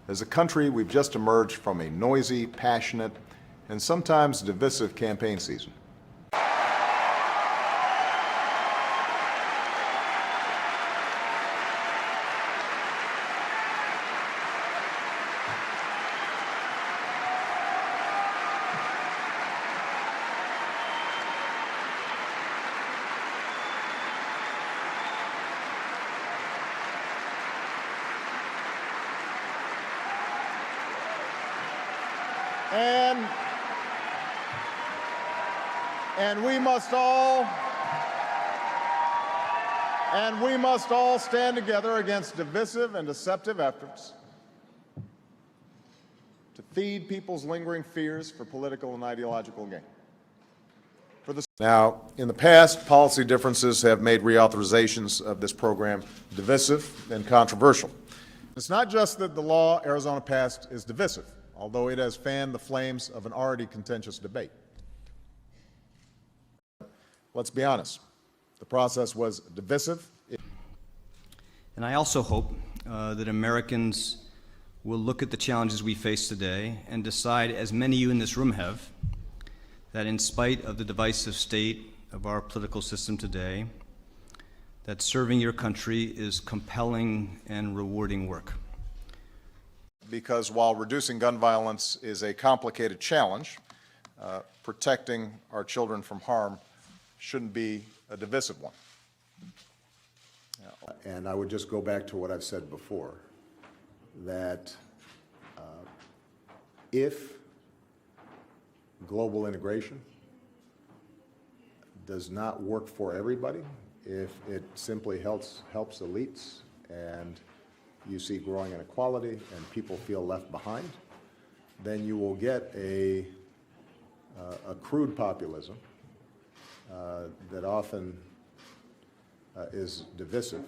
As a country, we've just emerged from a noisy, passionate, and sometimes divisive campaign season. And we must all stand together against divisive and deceptive efforts to feed people's lingering fears for political and ideological gain. Now, in the past, policy differences have made reauthorizations of this program divisive and controversial. It's not just that the law Arizona passed is divisive, although it has fanned the flames of an already contentious debate. Let's be honest, the process was divisive. And I also hope that Americans will look at the challenges we face today and decide, as many of you in this room have, that in spite of the divisive state of our political system today, that serving your country is compelling and rewarding work. Because while reducing gun violence is a complicated challenge, protecting our children from harm shouldn't be a divisive one. And I would just go back to what I've said before, that if global integration does not work for everybody, if it simply helps elites and you see growing inequality and people feel left behind, then you will get a crude populism that often is divisive